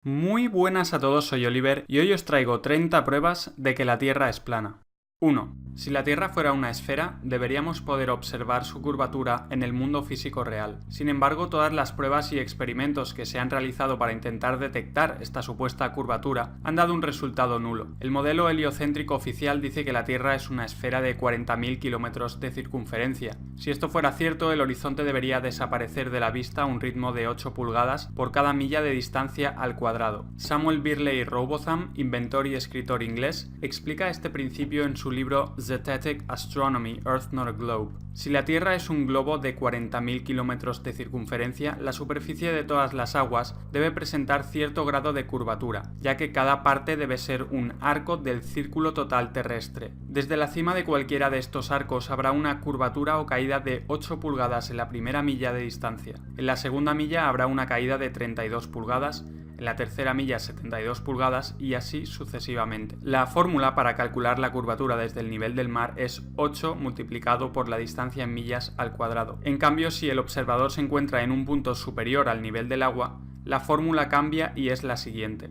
Muy buenas a todos, soy Oliver y hoy os traigo 30 pruebas de que la Tierra es plana. 1. Si la Tierra fuera una esfera, deberíamos poder observar su curvatura en el mundo físico real. Sin embargo, todas las pruebas y experimentos que se han realizado para intentar detectar esta supuesta curvatura han dado un resultado nulo. El modelo heliocéntrico oficial dice que la Tierra es una esfera de 40.000 kilómetros de circunferencia. Si esto fuera cierto, el horizonte debería desaparecer de la vista a un ritmo de 8 pulgadas por cada milla de distancia al cuadrado. Samuel Birley Robotham, inventor y escritor inglés, explica este principio en su libro Zetetic Astronomy, Earth Not a Globe. Si la Tierra es un globo de 40.000 kilómetros de circunferencia, la superficie de todas las aguas debe presentar cierto grado de curvatura, ya que cada parte debe ser un arco del círculo total terrestre. Desde la cima de cualquiera de estos arcos habrá una curvatura o caída de 8 pulgadas en la primera milla de distancia. En la segunda milla habrá una caída de 32 pulgadas, en la tercera milla 72 pulgadas y así sucesivamente. La fórmula para calcular la curvatura desde el nivel del mar es 8 multiplicado por la distancia en millas al cuadrado. En cambio, si el observador se encuentra en un punto superior al nivel del agua, la fórmula cambia y es la siguiente.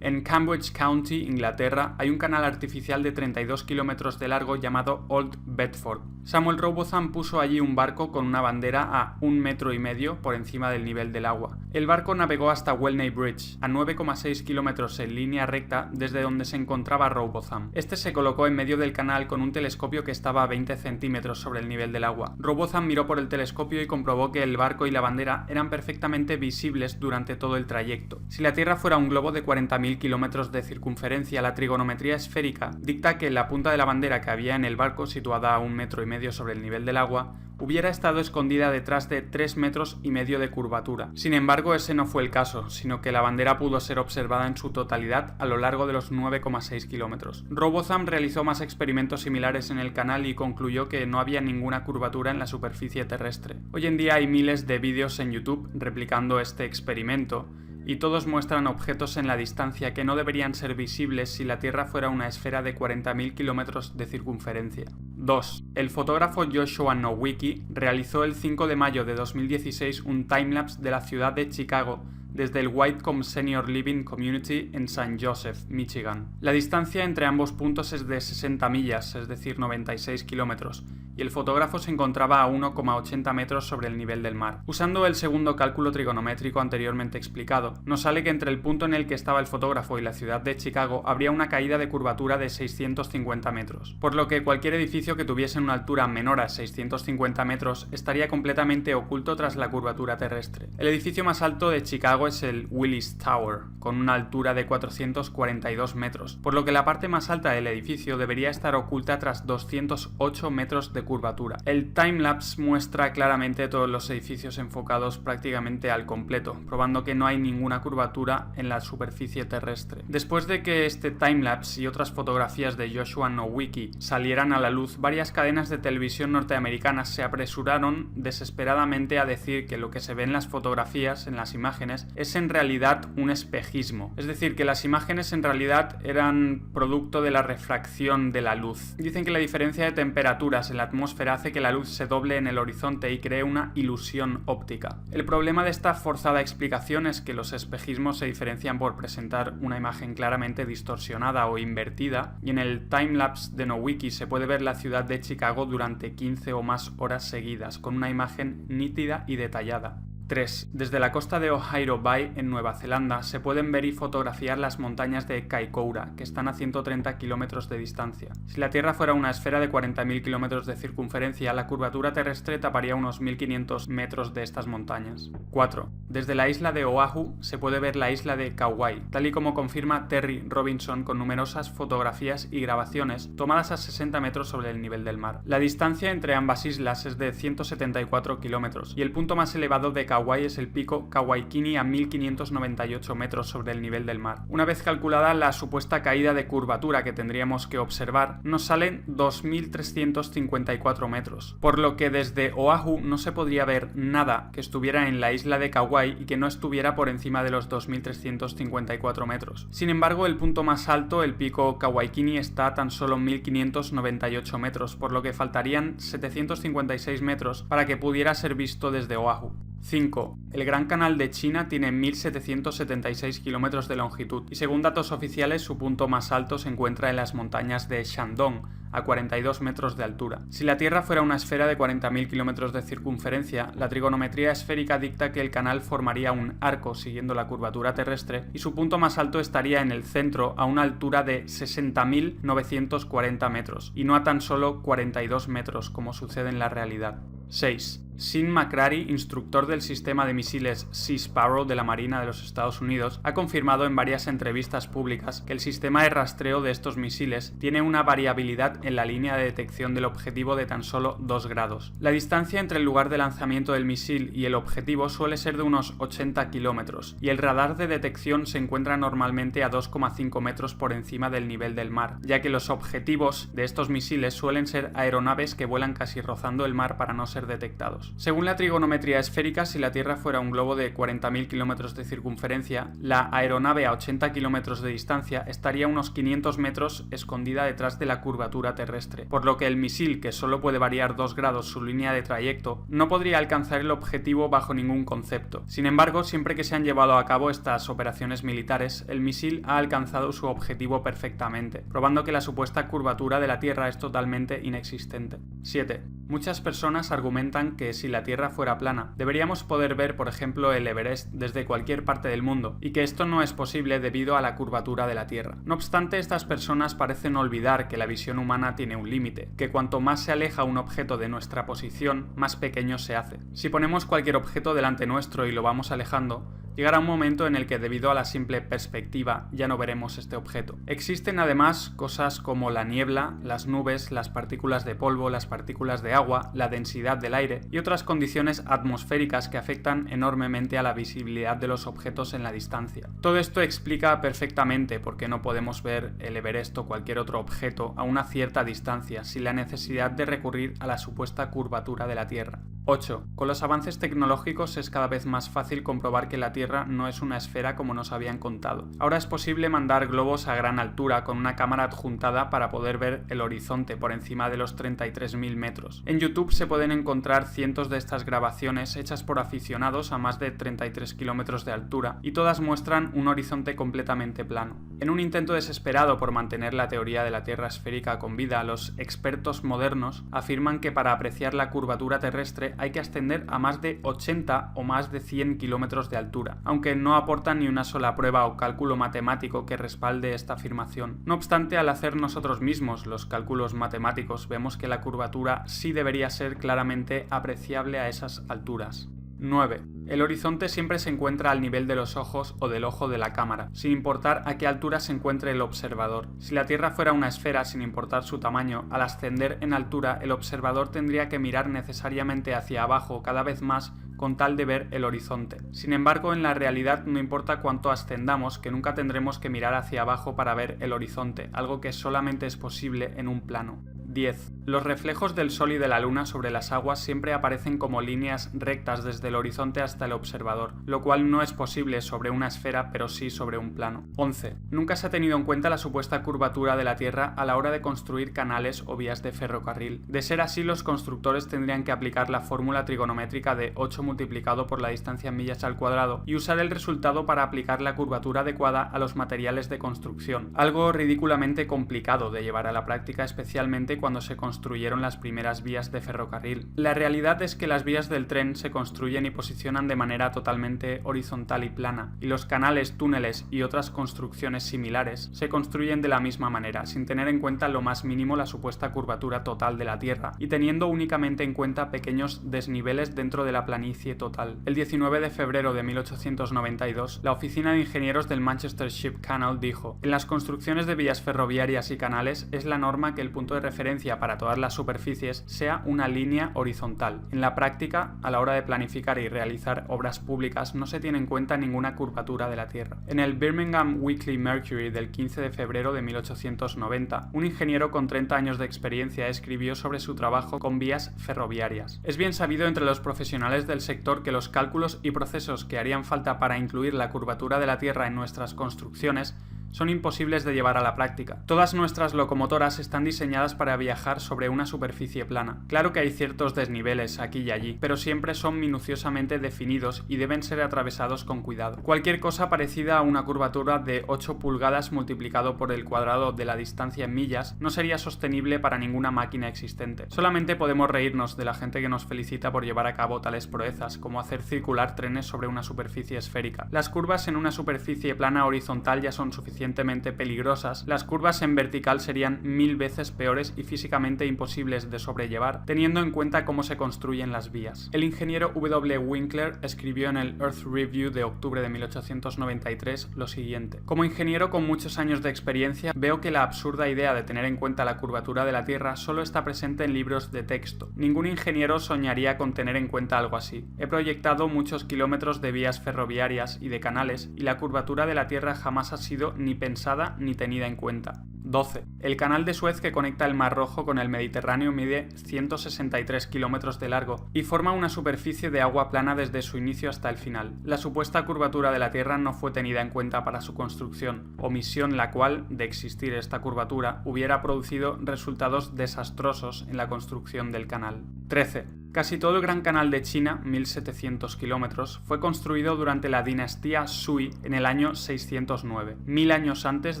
En Cambridge County, Inglaterra, hay un canal artificial de 32 kilómetros de largo llamado Old Bedford. Samuel Robotham puso allí un barco con una bandera a 1,5 metros por encima del nivel del agua. El barco navegó hasta Welney Bridge, a 9,6 kilómetros en línea recta desde donde se encontraba Robotham. Este se colocó en medio del canal con un telescopio que estaba a 20 centímetros sobre el nivel del agua. Robotham miró por el telescopio y comprobó que el barco y la bandera eran perfectamente visibles durante todo el trayecto. Si la Tierra fuera un globo de 40.000 kilómetros de circunferencia, la trigonometría esférica dicta que la punta de la bandera que había en el barco, situada a 1,5 metros sobre el nivel del agua, hubiera estado escondida detrás de 3,5 metros de curvatura. Sin embargo, ese no fue el caso, sino que la bandera pudo ser observada en su totalidad a lo largo de los 9,6 kilómetros. Robotham realizó más experimentos similares en el canal y concluyó que no había ninguna curvatura en la superficie terrestre. Hoy en día hay miles de vídeos en YouTube replicando este experimento, y todos muestran objetos en la distancia que no deberían ser visibles si la Tierra fuera una esfera de 40.000 kilómetros de circunferencia. 2. El fotógrafo Joshua Nowicki realizó el 5 de mayo de 2016 un timelapse de la ciudad de Chicago desde el Whitcomb Senior Living Community en St. Joseph, Michigan. La distancia entre ambos puntos es de 60 millas, es decir, 96 kilómetros, y el fotógrafo se encontraba a 1,80 metros sobre el nivel del mar. Usando el segundo cálculo trigonométrico anteriormente explicado, nos sale que entre el punto en el que estaba el fotógrafo y la ciudad de Chicago habría una caída de curvatura de 650 metros, por lo que cualquier edificio que tuviese una altura menor a 650 metros estaría completamente oculto tras la curvatura terrestre. El edificio más alto de Chicago es el Willis Tower, con una altura de 442 metros, por lo que la parte más alta del edificio debería estar oculta tras 208 metros de curvatura. El timelapse muestra claramente todos los edificios enfocados prácticamente al completo, probando que no hay ninguna curvatura en la superficie terrestre. Después de que este timelapse y otras fotografías de Joshua Nowicki salieran a la luz, varias cadenas de televisión norteamericanas se apresuraron desesperadamente a decir que lo que se ve en las fotografías, en las imágenes, es en realidad un espejismo. Es decir, que las imágenes en realidad eran producto de la refracción de la luz. Dicen que la diferencia de temperaturas en la atmósfera hace que la luz se doble en el horizonte y cree una ilusión óptica. El problema de esta forzada explicación es que los espejismos se diferencian por presentar una imagen claramente distorsionada o invertida, y en el timelapse de Nowicki se puede ver la ciudad de Chicago durante 15 o más horas seguidas, con una imagen nítida y detallada. 3. Desde la costa de Ohairo Bay, en Nueva Zelanda, se pueden ver y fotografiar las montañas de Kaikoura, que están a 130 kilómetros de distancia. Si la Tierra fuera una esfera de 40.000 kilómetros de circunferencia, la curvatura terrestre taparía unos 1.500 metros de estas montañas. 4. Desde la isla de Oahu se puede ver la isla de Kauai, tal y como confirma Terry Robinson con numerosas fotografías y grabaciones tomadas a 60 metros sobre el nivel del mar. La distancia entre ambas islas es de 174 kilómetros, y el punto más elevado de Kauai es el pico Kawaikini a 1.598 metros sobre el nivel del mar. Una vez calculada la supuesta caída de curvatura que tendríamos que observar, nos salen 2.354 metros, por lo que desde Oahu no se podría ver nada que estuviera en la isla de Kauai y que no estuviera por encima de los 2.354 metros. Sin embargo, el punto más alto, el pico Kawaikini, está a tan solo 1.598 metros, por lo que faltarían 756 metros para que pudiera ser visto desde Oahu. 5. El Gran Canal de China tiene 1.776 kilómetros de longitud y según datos oficiales su punto más alto se encuentra en las montañas de Shandong, a 42 metros de altura. Si la Tierra fuera una esfera de 40.000 kilómetros de circunferencia, la trigonometría esférica dicta que el canal formaría un arco siguiendo la curvatura terrestre y su punto más alto estaría en el centro a una altura de 60.940 metros y no a tan solo 42 metros como sucede en la realidad. 6. Sean McCrary, instructor del sistema de misiles Sea Sparrow de la Marina de los Estados Unidos, ha confirmado en varias entrevistas públicas que el sistema de rastreo de estos misiles tiene una variabilidad en la línea de detección del objetivo de tan solo 2 grados. La distancia entre el lugar de lanzamiento del misil y el objetivo suele ser de unos 80 kilómetros, y el radar de detección se encuentra normalmente a 2,5 metros por encima del nivel del mar, ya que los objetivos de estos misiles suelen ser aeronaves que vuelan casi rozando el mar para no ser detectados. Según la trigonometría esférica, si la Tierra fuera un globo de 40.000 kilómetros de circunferencia, la aeronave a 80 kilómetros de distancia estaría a unos 500 metros escondida detrás de la curvatura terrestre, por lo que el misil, que solo puede variar 2 grados su línea de trayecto, no podría alcanzar el objetivo bajo ningún concepto. Sin embargo, siempre que se han llevado a cabo estas operaciones militares, el misil ha alcanzado su objetivo perfectamente, probando que la supuesta curvatura de la Tierra es totalmente inexistente. 7. Muchas personas argumentan que si la Tierra fuera plana, deberíamos poder ver, por ejemplo, el Everest desde cualquier parte del mundo, y que esto no es posible debido a la curvatura de la Tierra. No obstante, estas personas parecen olvidar que la visión humana tiene un límite, que cuanto más se aleja un objeto de nuestra posición, más pequeño se hace. Si ponemos cualquier objeto delante nuestro y lo vamos alejando, llegará un momento en el que debido a la simple perspectiva ya no veremos este objeto. Existen además cosas como la niebla, las nubes, las partículas de polvo, las partículas de agua, la densidad del aire y otras condiciones atmosféricas que afectan enormemente a la visibilidad de los objetos en la distancia. Todo esto explica perfectamente por qué no podemos ver el Everest o cualquier otro objeto a una cierta distancia sin la necesidad de recurrir a la supuesta curvatura de la Tierra. 8. Con los avances tecnológicos es cada vez más fácil comprobar que la Tierra no es una esfera como nos habían contado. Ahora es posible mandar globos a gran altura con una cámara adjuntada para poder ver el horizonte por encima de los 33.000 metros. En YouTube se pueden encontrar cientos de estas grabaciones hechas por aficionados a más de 33 kilómetros de altura y todas muestran un horizonte completamente plano. En un intento desesperado por mantener la teoría de la Tierra esférica con vida, los expertos modernos afirman que para apreciar la curvatura terrestre hay que ascender a más de 80 o más de 100 kilómetros de altura, aunque no aportan ni una sola prueba o cálculo matemático que respalde esta afirmación. No obstante, al hacer nosotros mismos los cálculos matemáticos, vemos que la curvatura sí debería ser claramente apreciable a esas alturas. 9. El horizonte siempre se encuentra al nivel de los ojos o del ojo de la cámara, sin importar a qué altura se encuentre el observador. Si la Tierra fuera una esfera sin importar su tamaño, al ascender en altura el observador tendría que mirar necesariamente hacia abajo cada vez más con tal de ver el horizonte. Sin embargo, en la realidad no importa cuánto ascendamos, que nunca tendremos que mirar hacia abajo para ver el horizonte, algo que solamente es posible en un plano. 10. Los reflejos del Sol y de la Luna sobre las aguas siempre aparecen como líneas rectas desde el horizonte hasta el observador, lo cual no es posible sobre una esfera, pero sí sobre un plano. 11. Nunca se ha tenido en cuenta la supuesta curvatura de la Tierra a la hora de construir canales o vías de ferrocarril. De ser así, los constructores tendrían que aplicar la fórmula trigonométrica de 8 multiplicado por la distancia en millas al cuadrado y usar el resultado para aplicar la curvatura adecuada a los materiales de construcción, algo ridículamente complicado de llevar a la práctica, especialmente cuando se construyeron las primeras vías de ferrocarril. La realidad es que las vías del tren se construyen y posicionan de manera totalmente horizontal y plana, y los canales, túneles y otras construcciones similares se construyen de la misma manera, sin tener en cuenta lo más mínimo la supuesta curvatura total de la Tierra, y teniendo únicamente en cuenta pequeños desniveles dentro de la planicie total. El 19 de febrero de 1892, la Oficina de Ingenieros del Manchester Ship Canal dijo: en las construcciones de vías ferroviarias y canales es la norma que el punto de referencia para todas las superficies sea una línea horizontal. En la práctica, a la hora de planificar y realizar obras públicas, no se tiene en cuenta ninguna curvatura de la Tierra. En el Birmingham Weekly Mercury del 15 de febrero de 1890, un ingeniero con 30 años de experiencia escribió sobre su trabajo con vías ferroviarias. Es bien sabido entre los profesionales del sector que los cálculos y procesos que harían falta para incluir la curvatura de la Tierra en nuestras construcciones son imposibles de llevar a la práctica. Todas nuestras locomotoras están diseñadas para viajar sobre una superficie plana. Claro que hay ciertos desniveles aquí y allí, pero siempre son minuciosamente definidos y deben ser atravesados con cuidado. Cualquier cosa parecida a una curvatura de 8 pulgadas multiplicado por el cuadrado de la distancia en millas no sería sostenible para ninguna máquina existente. Solamente podemos reírnos de la gente que nos felicita por llevar a cabo tales proezas, como hacer circular trenes sobre una superficie esférica. Las curvas en una superficie plana horizontal ya son suficientemente peligrosas, las curvas en vertical serían 1000 veces peores y físicamente imposibles de sobrellevar, teniendo en cuenta cómo se construyen las vías. El ingeniero W. Winkler escribió en el Earth Review de octubre de 1893 lo siguiente: como ingeniero con muchos años de experiencia, veo que la absurda idea de tener en cuenta la curvatura de la Tierra solo está presente en libros de texto. Ningún ingeniero soñaría con tener en cuenta algo así. He proyectado muchos kilómetros de vías ferroviarias y de canales, y la curvatura de la Tierra jamás ha sido ni pensada ni tenida en cuenta. 12. El canal de Suez que conecta el Mar Rojo con el Mediterráneo mide 163 kilómetros de largo y forma una superficie de agua plana desde su inicio hasta el final. La supuesta curvatura de la Tierra no fue tenida en cuenta para su construcción, omisión la cual, de existir esta curvatura, hubiera producido resultados desastrosos en la construcción del canal. 13. Casi todo el Gran Canal de China, 1700 kilómetros, fue construido durante la dinastía Sui en el año 609, 1000 años antes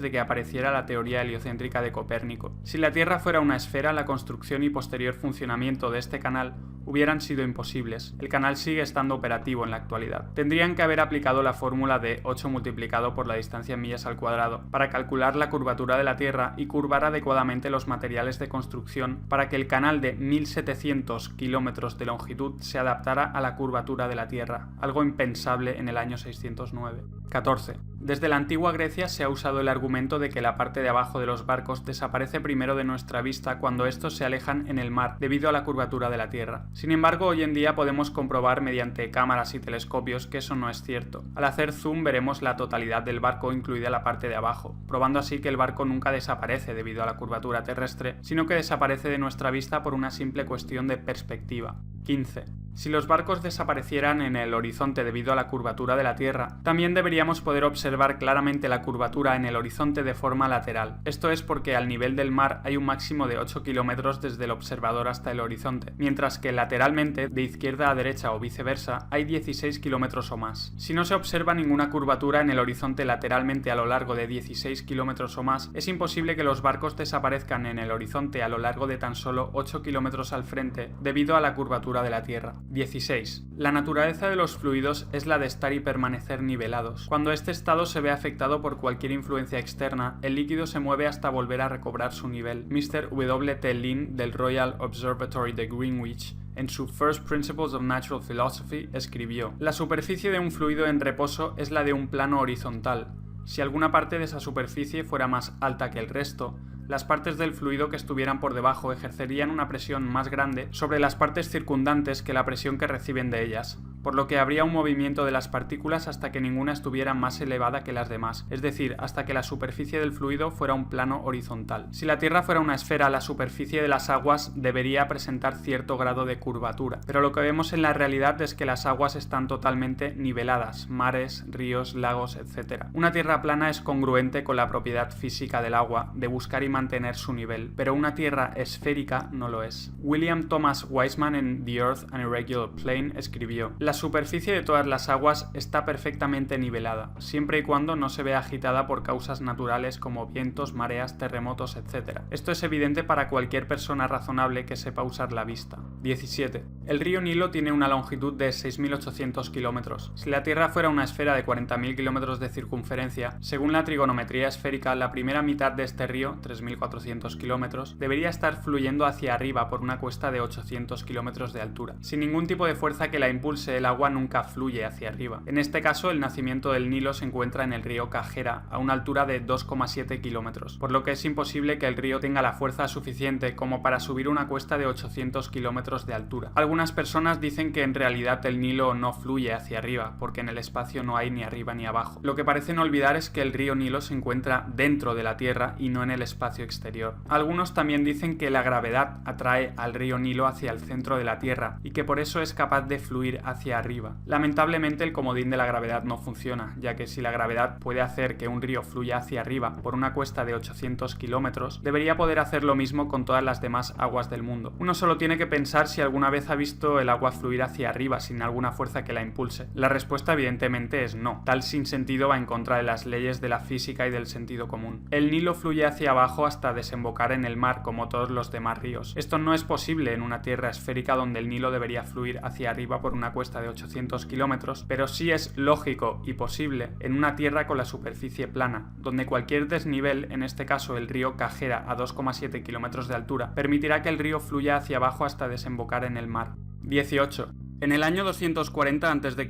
de que apareciera la teoría heliocéntrica de Copérnico. Si la Tierra fuera una esfera, la construcción y posterior funcionamiento de este canal hubieran sido imposibles. El canal sigue estando operativo en la actualidad. Tendrían que haber aplicado la fórmula de 8 multiplicado por la distancia en millas al cuadrado para calcular la curvatura de la Tierra y curvar adecuadamente los materiales de construcción para que el canal de 1700 kilómetros de longitud se adaptara a la curvatura de la Tierra, algo impensable en el año 609. 14. Desde la antigua Grecia se ha usado el argumento de que la parte de abajo de los barcos desaparece primero de nuestra vista cuando estos se alejan en el mar debido a la curvatura de la Tierra. Sin embargo, hoy en día podemos comprobar mediante cámaras y telescopios que eso no es cierto. Al hacer zoom veremos la totalidad del barco, incluida la parte de abajo, probando así que el barco nunca desaparece debido a la curvatura terrestre, sino que desaparece de nuestra vista por una simple cuestión de perspectiva. 15. Si los barcos desaparecieran en el horizonte debido a la curvatura de la Tierra, también deberíamos poder observar claramente la curvatura en el horizonte de forma lateral. Esto es porque al nivel del mar hay un máximo de 8 kilómetros desde el observador hasta el horizonte, mientras que lateralmente, de izquierda a derecha o viceversa, hay 16 kilómetros o más. Si no se observa ninguna curvatura en el horizonte lateralmente a lo largo de 16 kilómetros o más, es imposible que los barcos desaparezcan en el horizonte a lo largo de tan solo 8 kilómetros al frente debido a la curvatura de la Tierra. 16. La naturaleza de los fluidos es la de estar y permanecer nivelados. Cuando este estado se ve afectado por cualquier influencia externa, el líquido se mueve hasta volver a recobrar su nivel. Mr. W. T. Lin del Royal Observatory de Greenwich, en su First Principles of Natural Philosophy, escribió: la superficie de un fluido en reposo es la de un plano horizontal. Si alguna parte de esa superficie fuera más alta que el resto, las partes del fluido que estuvieran por debajo ejercerían una presión más grande sobre las partes circundantes que la presión que reciben de ellas, por lo que habría un movimiento de las partículas hasta que ninguna estuviera más elevada que las demás, es decir, hasta que la superficie del fluido fuera un plano horizontal. Si la Tierra fuera una esfera, la superficie de las aguas debería presentar cierto grado de curvatura, pero lo que vemos en la realidad es que las aguas están totalmente niveladas, mares, ríos, lagos, etc. Una Tierra plana es congruente con la propiedad física del agua de buscar y mantener su nivel, pero una Tierra esférica no lo es. William Thomas Weisman en The Earth an Irregular Plane escribió: la superficie de todas las aguas está perfectamente nivelada, siempre y cuando no se vea agitada por causas naturales como vientos, mareas, terremotos, etc. Esto es evidente para cualquier persona razonable que sepa usar la vista. 17. El río Nilo tiene una longitud de 6.800 kilómetros. Si la Tierra fuera una esfera de 40.000 kilómetros de circunferencia, según la trigonometría esférica, la primera mitad de este río, 3.400 kilómetros, debería estar fluyendo hacia arriba por una cuesta de 800 kilómetros de altura. Sin ningún tipo de fuerza que la impulse, el agua nunca fluye hacia arriba. En este caso, el nacimiento del Nilo se encuentra en el río Cajera, a una altura de 2,7 kilómetros, por lo que es imposible que el río tenga la fuerza suficiente como para subir una cuesta de 800 kilómetros de altura. Algunas personas dicen que en realidad el Nilo no fluye hacia arriba, porque en el espacio no hay ni arriba ni abajo. Lo que parecen olvidar es que el río Nilo se encuentra dentro de la Tierra y no en el espacio exterior. Algunos también dicen que la gravedad atrae al río Nilo hacia el centro de la Tierra y que por eso es capaz de fluir hacia hacia arriba. Lamentablemente el comodín de la gravedad no funciona, ya que si la gravedad puede hacer que un río fluya hacia arriba por una cuesta de 800 kilómetros, debería poder hacer lo mismo con todas las demás aguas del mundo. Uno solo tiene que pensar si alguna vez ha visto el agua fluir hacia arriba sin alguna fuerza que la impulse. La respuesta evidentemente es no. Tal sinsentido va en contra de las leyes de la física y del sentido común. El Nilo fluye hacia abajo hasta desembocar en el mar como todos los demás ríos. Esto no es posible en una tierra esférica donde el Nilo debería fluir hacia arriba por una cuesta de 800 kilómetros, pero sí es lógico y posible en una tierra con la superficie plana, donde cualquier desnivel, en este caso el río Cajera a 2,7 kilómetros de altura, permitirá que el río fluya hacia abajo hasta desembocar en el mar. 18. En el año 240 a.C.,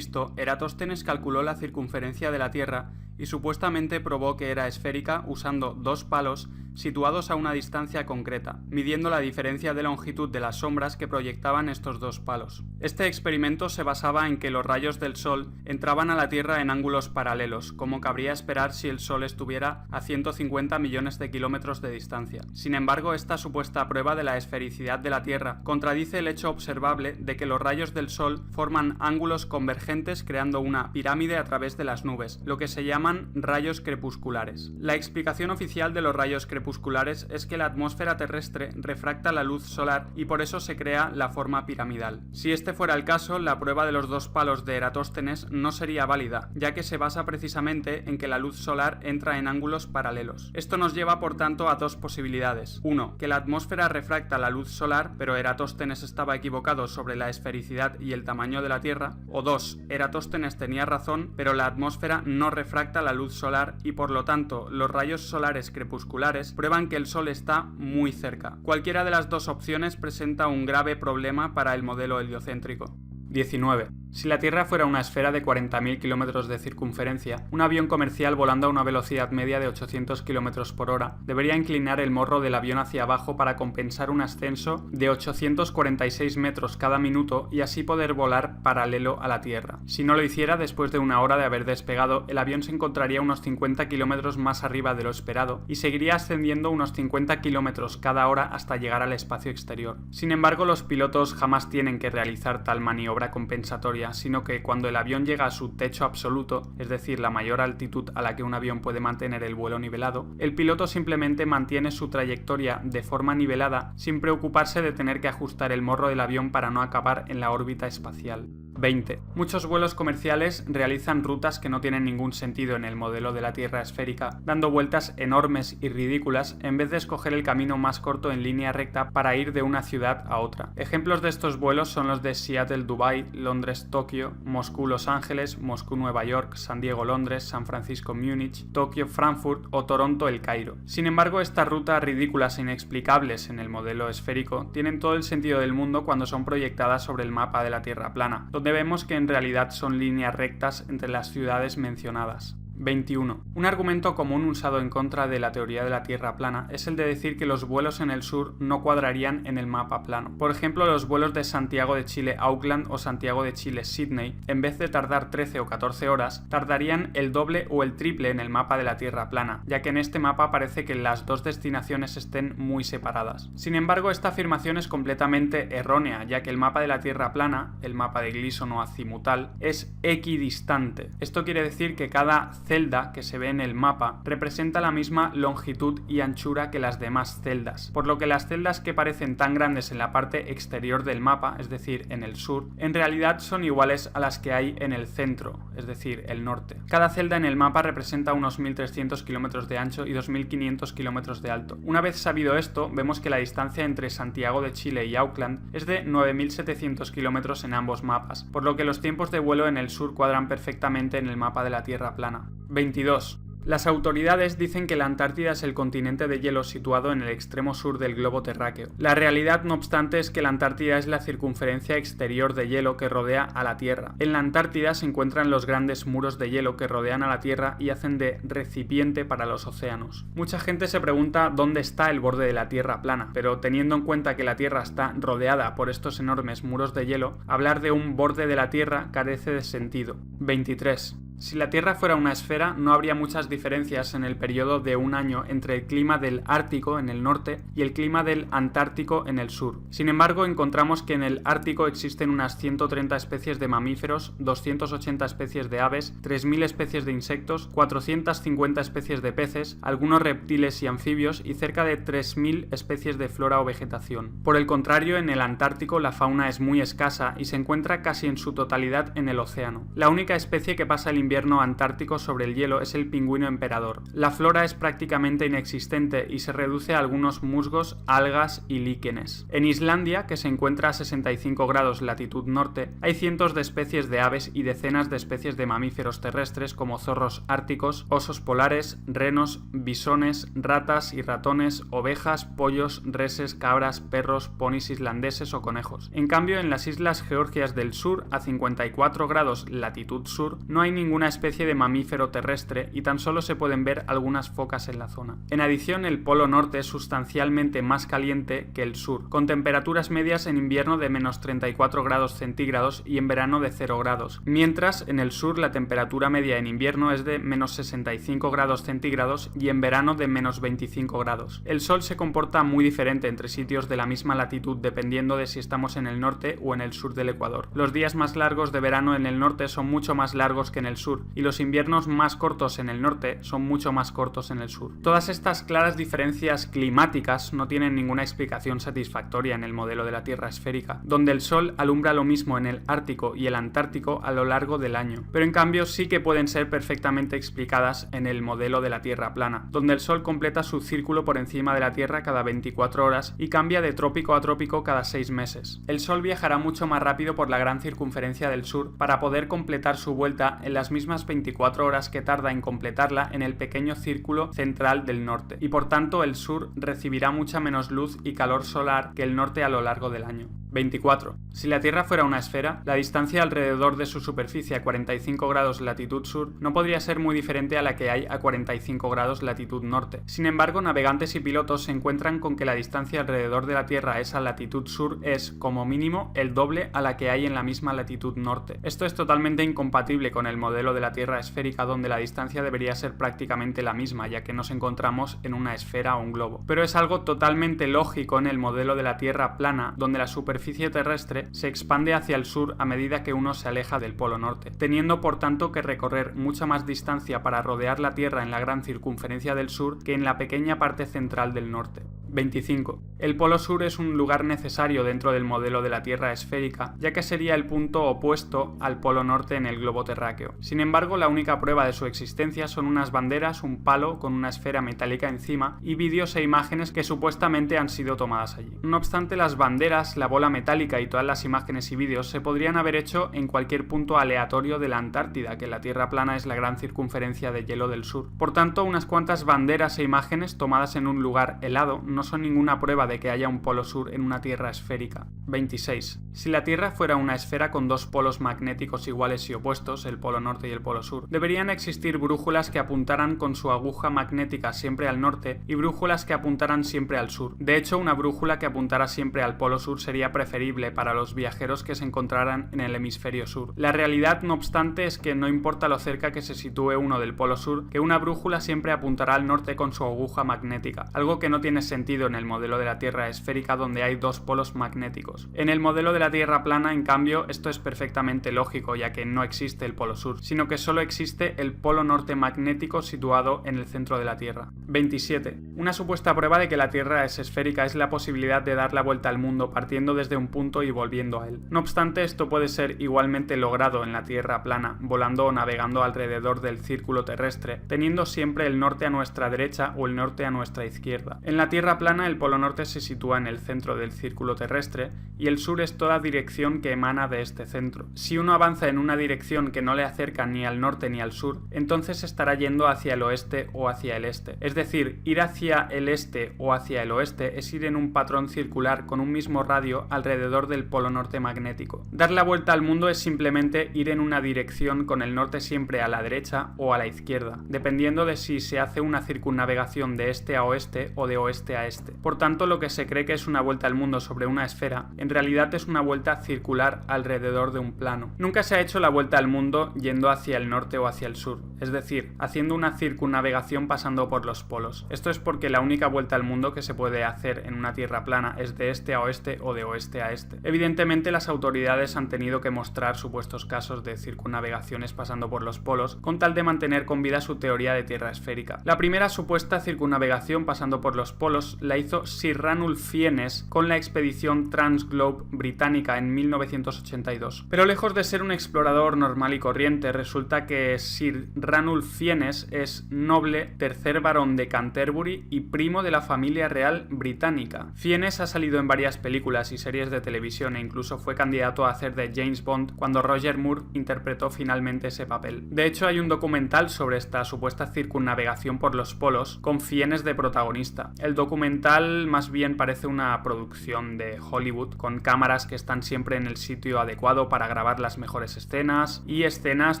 Eratóstenes calculó la circunferencia de la Tierra y supuestamente probó que era esférica usando dos palos situados a una distancia concreta, midiendo la diferencia de longitud de las sombras que proyectaban estos dos palos. Este experimento se basaba en que los rayos del Sol entraban a la Tierra en ángulos paralelos, como cabría esperar si el Sol estuviera a 150 millones de kilómetros de distancia. Sin embargo, esta supuesta prueba de la esfericidad de la Tierra contradice el hecho observable de que los rayos del Sol forman ángulos convergentes creando una pirámide a través de las nubes, lo que se llaman rayos crepusculares. La explicación oficial de los rayos crepusculares es que la atmósfera terrestre refracta la luz solar y por eso se crea la forma piramidal. Si este fuera el caso, la prueba de los dos palos de Eratóstenes no sería válida, ya que se basa precisamente en que la luz solar entra en ángulos paralelos. Esto nos lleva por tanto a dos posibilidades. 1. Que la atmósfera refracta la luz solar, pero Eratóstenes estaba equivocado sobre la esfericidad y el tamaño de la Tierra. O 2. Eratóstenes tenía razón, pero la atmósfera no refracta la luz solar y por lo tanto los rayos solares crepusculares prueban que el Sol está muy cerca. Cualquiera de las dos opciones presenta un grave problema para el modelo heliocéntrico. 19. Si la Tierra fuera una esfera de 40.000 kilómetros de circunferencia, un avión comercial volando a una velocidad media de 800 kilómetros por hora debería inclinar el morro del avión hacia abajo para compensar un ascenso de 846 metros cada minuto y así poder volar paralelo a la Tierra. Si no lo hiciera, después de una hora de haber despegado, el avión se encontraría unos 50 kilómetros más arriba de lo esperado y seguiría ascendiendo unos 50 kilómetros cada hora hasta llegar al espacio exterior. Sin embargo, los pilotos jamás tienen que realizar tal maniobra compensatoria, sino que cuando el avión llega a su techo absoluto, es decir, la mayor altitud a la que un avión puede mantener el vuelo nivelado, el piloto simplemente mantiene su trayectoria de forma nivelada sin preocuparse de tener que ajustar el morro del avión para no acabar en la órbita espacial. 20. Muchos vuelos comerciales realizan rutas que no tienen ningún sentido en el modelo de la Tierra esférica, dando vueltas enormes y ridículas en vez de escoger el camino más corto en línea recta para ir de una ciudad a otra. Ejemplos de estos vuelos son los de Seattle-Dubái, Londres-Tokio, Moscú-Los Ángeles, Moscú-Nueva York, San Diego-Londres, San Francisco-Múnich, Tokio-Frankfurt o Toronto-El Cairo. Sin embargo, estas rutas ridículas e inexplicables en el modelo esférico tienen todo el sentido del mundo cuando son proyectadas sobre el mapa de la Tierra plana, donde vemos que en realidad son líneas rectas entre las ciudades mencionadas. 21. Un argumento común usado en contra de la teoría de la Tierra plana es el de decir que los vuelos en el sur no cuadrarían en el mapa plano. Por ejemplo, los vuelos de Santiago de Chile Auckland o Santiago de Chile Sydney, en vez de tardar 13 o 14 horas, tardarían el doble o el triple en el mapa de la Tierra plana, ya que en este mapa parece que las dos destinaciones estén muy separadas. Sin embargo, esta afirmación es completamente errónea, ya que el mapa de la Tierra plana, el mapa de Gleason o azimutal, es equidistante. Esto quiere decir que cada celda que se ve en el mapa representa la misma longitud y anchura que las demás celdas, por lo que las celdas que parecen tan grandes en la parte exterior del mapa, es decir, en el sur, en realidad son iguales a las que hay en el centro, es decir, el norte. Cada celda en el mapa representa unos 1.300 kilómetros de ancho y 2.500 kilómetros de alto. Una vez sabido esto, vemos que la distancia entre Santiago de Chile y Auckland es de 9.700 kilómetros en ambos mapas, por lo que los tiempos de vuelo en el sur cuadran perfectamente en el mapa de la Tierra plana. 22. Las autoridades dicen que la Antártida es el continente de hielo situado en el extremo sur del globo terráqueo. La realidad, no obstante, es que la Antártida es la circunferencia exterior de hielo que rodea a la Tierra. En la Antártida se encuentran los grandes muros de hielo que rodean a la Tierra y hacen de recipiente para los océanos. Mucha gente se pregunta dónde está el borde de la Tierra plana, pero teniendo en cuenta que la Tierra está rodeada por estos enormes muros de hielo, hablar de un borde de la Tierra carece de sentido. 23. Si la Tierra fuera una esfera, no habría muchas diferencias diferencias en el periodo de un año entre el clima del Ártico en el norte y el clima del Antártico en el sur. Sin embargo, encontramos que en el Ártico existen unas 130 especies de mamíferos, 280 especies de aves, 3.000 especies de insectos, 450 especies de peces, algunos reptiles y anfibios y cerca de 3.000 especies de flora o vegetación. Por el contrario, en el Antártico la fauna es muy escasa y se encuentra casi en su totalidad en el océano. La única especie que pasa el invierno antártico sobre el hielo es el pingüino emperador. La flora es prácticamente inexistente y se reduce a algunos musgos, algas y líquenes. En Islandia, que se encuentra a 65 grados latitud norte, hay cientos de especies de aves y decenas de especies de mamíferos terrestres como zorros árticos, osos polares, renos, bisones, ratas y ratones, ovejas, pollos, reses, cabras, perros, ponis islandeses o conejos. En cambio, en las islas Georgias del Sur, a 54 grados latitud sur, no hay ninguna especie de mamífero terrestre y tan solo se pueden ver algunas focas en la zona. En adición, el polo norte es sustancialmente más caliente que el sur, con temperaturas medias en invierno de menos 34 grados centígrados y en verano de 0 grados, mientras en el sur la temperatura media en invierno es de menos 65 grados centígrados y en verano de menos 25 grados. El sol se comporta muy diferente entre sitios de la misma latitud dependiendo de si estamos en el norte o en el sur del Ecuador. Los días más largos de verano en el norte son mucho más largos que en el sur y los inviernos más cortos en el norte son mucho más cortos en el sur. Todas estas claras diferencias climáticas no tienen ninguna explicación satisfactoria en el modelo de la Tierra esférica, donde el sol alumbra lo mismo en el Ártico y el Antártico a lo largo del año, pero en cambio sí que pueden ser perfectamente explicadas en el modelo de la Tierra plana, donde el sol completa su círculo por encima de la Tierra cada 24 horas y cambia de trópico a trópico cada 6 meses. El sol viajará mucho más rápido por la gran circunferencia del sur para poder completar su vuelta en las mismas 24 horas que tarda en completarla en el pequeño círculo central del norte, y por tanto el sur recibirá mucha menos luz y calor solar que el norte a lo largo del año. 24. Si la Tierra fuera una esfera, la distancia alrededor de su superficie a 45 grados latitud sur no podría ser muy diferente a la que hay a 45 grados latitud norte. Sin embargo, navegantes y pilotos se encuentran con que la distancia alrededor de la Tierra a esa latitud sur es, como mínimo, el doble a la que hay en la misma latitud norte. Esto es totalmente incompatible con el modelo de la Tierra esférica, donde la distancia debería ser prácticamente la misma, ya que nos encontramos en una esfera o un globo. Pero es algo totalmente lógico en el modelo de la Tierra plana, donde la superficie terrestre se expande hacia el sur a medida que uno se aleja del polo norte, teniendo por tanto que recorrer mucha más distancia para rodear la Tierra en la gran circunferencia del sur que en la pequeña parte central del norte. 25. El polo sur es un lugar necesario dentro del modelo de la Tierra esférica, ya que sería el punto opuesto al polo norte en el globo terráqueo. Sin embargo, la única prueba de su existencia son unas banderas, un palo con una esfera metálica encima y vídeos e imágenes que supuestamente han sido tomadas allí. No obstante, las banderas, la bola metálica y todas las imágenes y vídeos se podrían haber hecho en cualquier punto aleatorio de la Antártida, que la Tierra plana es la gran circunferencia de hielo del sur. Por tanto, unas cuantas banderas e imágenes tomadas en un lugar helado no son ninguna prueba de que haya un polo sur en una Tierra esférica. 26. Si la Tierra fuera una esfera con dos polos magnéticos iguales y opuestos, el polo norte y el polo sur, deberían existir brújulas que apuntaran con su aguja magnética siempre al norte y brújulas que apuntaran siempre al sur. De hecho, una brújula que apuntara siempre al polo sur sería preferible para los viajeros que se encontraran en el hemisferio sur. La realidad, no obstante, es que no importa lo cerca que se sitúe uno del polo sur, que una brújula siempre apuntará al norte con su aguja magnética, algo que no tiene sentido en el modelo de la Tierra esférica donde hay dos polos magnéticos. En el modelo de la Tierra plana, en cambio, esto es perfectamente lógico, ya que no existe el polo sur, sino que solo existe el polo norte magnético situado en el centro de la Tierra. 27. Una supuesta prueba de que la Tierra es esférica es la posibilidad de dar la vuelta al mundo partiendo desde un punto y volviendo a él. No obstante, esto puede ser igualmente logrado en la Tierra plana, volando o navegando alrededor del círculo terrestre, teniendo siempre el norte a nuestra derecha o el norte a nuestra izquierda. En la Tierra plana, el polo norte se sitúa en el centro del círculo terrestre y el sur es toda dirección que emana de este centro. Si uno avanza en una dirección que no le acerca ni al norte ni al sur, entonces estará yendo hacia el oeste o hacia el este. Es decir, ir hacia el este o hacia el oeste es ir en un patrón circular con un mismo radio alrededor del polo norte magnético. Dar la vuelta al mundo es simplemente ir en una dirección con el norte siempre a la derecha o a la izquierda, dependiendo de si se hace una circunnavegación de este a oeste o de oeste a este. Por tanto, lo que se cree que es una vuelta al mundo sobre una esfera, en realidad es una vuelta circular alrededor de un plano. Nunca se ha hecho la vuelta al mundo yendo hacia el norte o hacia el sur, es decir, haciendo una circunnavegación pasando por los polos. Esto es porque la única vuelta al mundo que se puede hacer en una tierra plana es de este a oeste o de oeste a este. Evidentemente, las autoridades han tenido que mostrar supuestos casos de circunnavegaciones pasando por los polos con tal de mantener con vida su teoría de tierra esférica. La primera supuesta circunnavegación pasando por los polos la hizo Sir Ranulph Fiennes con la expedición Transglobe británica en 1982. Pero lejos de ser un explorador normal y corriente, resulta que Sir Ranulph Fiennes es noble, tercer barón de Canterbury y primo de la familia real británica. Fiennes ha salido en varias películas y series de televisión e incluso fue candidato a hacer de James Bond cuando Roger Moore interpretó finalmente ese papel. De hecho, hay un documental sobre esta supuesta circunnavegación por los polos con Fiennes de protagonista. El documental más bien parece una producción de Hollywood con cámaras que están siempre en el sitio adecuado para grabar las mejores escenas y escenas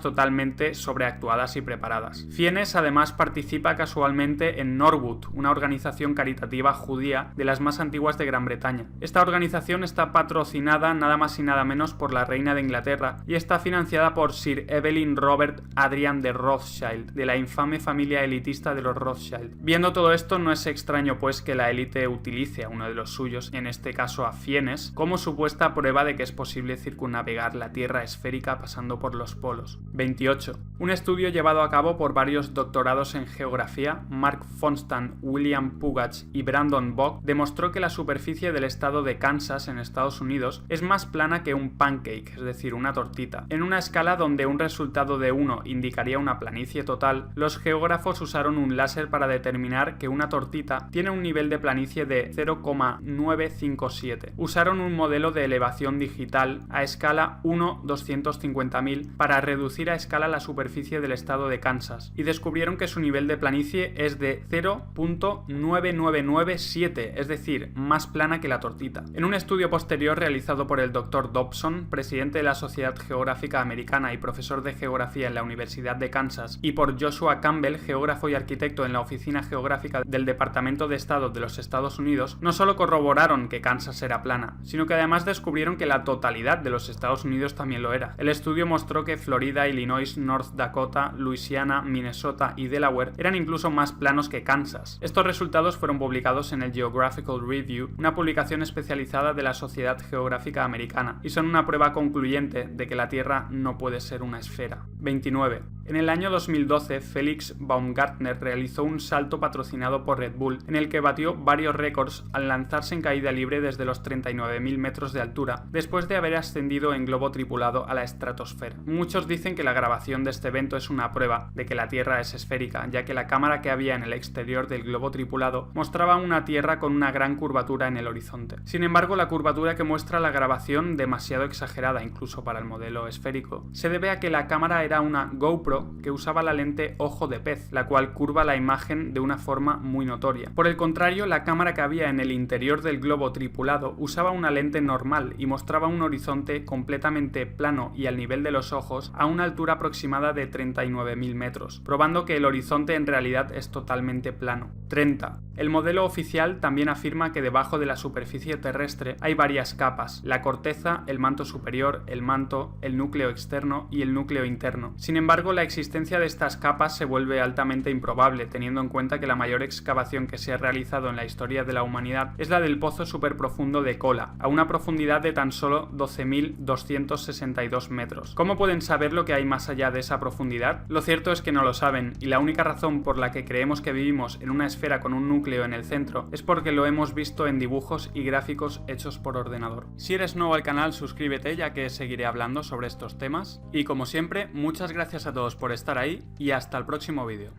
totalmente sobreactuadas y preparadas. Fiennes además participa casualmente en Norwood, una organización caritativa judía de las más antiguas de Gran Bretaña. Esta organización está patrocinada nada más y nada menos por la reina de Inglaterra y está financiada por Sir Evelyn Robert Adrian de Rothschild, de la infame familia elitista de los Rothschild. Viendo todo esto, no es extraño pues que la élite utilice a uno de los suyos, en este caso a Fiennes, como supuesta prueba de que es posible circunnavegar la Tierra esférica pasando por los polos. 28. Un estudio llevado a cabo por varios doctorados en geografía, Mark Fonstan, William Pugach y Brandon Bogg, demostró que la superficie del estado de Kansas en Estados Unidos es más plana que un pancake, es decir, una tortita. En una escala donde un resultado de 1 indicaría una planicie total, los geógrafos usaron un láser para determinar que una tortita tiene un nivel de planicie de 0,957. Usaron un modelo de elevación digital a escala 1/250.000 para reducir a escala la superficie del estado de Kansas y descubrieron que su nivel de planicie es de 0,9997, es decir, más plana que la tortita. En un estudio posterior realizado por el Dr. Dobson, presidente de la Sociedad Geográfica Americana y profesor de geografía en la Universidad de Kansas, y por Joshua Campbell, geógrafo y arquitecto en la Oficina Geográfica del Departamento de Estado de los Estados Unidos, no solo corroboraron que Kansas era plana, sino que además descubrieron que la totalidad de los Estados Unidos también lo era. El estudio mostró que Florida, Illinois, North Dakota, Luisiana, Minnesota y Delaware eran incluso más planos que Kansas. Estos resultados fueron publicados en el Geographical Review, una publicación especializada de la Sociedad Geográfica Americana, y son una prueba concluyente de que la Tierra no puede ser una esfera. 29. En el año 2012, Felix Baumgartner realizó un salto patrocinado por Red Bull, en el que batió varios récords al lanzarse en caída libre desde los 39.000 metros de altura, después de haber ascendido en globo tripulado a la estratosfera. Muchos dicen que la grabación de este evento es una prueba de que la Tierra es esférica, ya que la cámara que había en el exterior del globo tripulado mostraba una Tierra con una gran curvatura en el horizonte. Sin embargo, la curvatura que muestra la grabación, demasiado exagerada incluso para el modelo esférico, se debe a que la cámara era una GoPro que usaba la lente ojo de pez, la cual curva la imagen de una forma muy notoria. Por el contrario, la cámara que había en el interior del globo tripulado usaba una lente normal y mostraba un horizonte completamente plano y al nivel de los ojos a una altura aproximada de 39.000 metros, probando que el horizonte en realidad es totalmente plano. 30. El modelo oficial también afirma que debajo de la superficie terrestre hay varias capas: la corteza, el manto superior, el manto, el núcleo externo y el núcleo interno. Sin embargo, la existencia de estas capas se vuelve altamente improbable, teniendo en cuenta que la mayor excavación que se ha realizado en la historia de la humanidad es la del pozo superprofundo de Kola, a una profundidad de tan solo 12.262 metros. ¿Cómo pueden saber lo que hay más allá de esa profundidad? Lo cierto es que no lo saben, y la única razón por la que creemos que vivimos en una esfera con un núcleo en el centro es porque lo hemos visto en dibujos y gráficos hechos por ordenador. Si eres nuevo al canal, suscríbete, ya que seguiré hablando sobre estos temas. Y como siempre, muchas gracias a todos por estar ahí y hasta el próximo vídeo.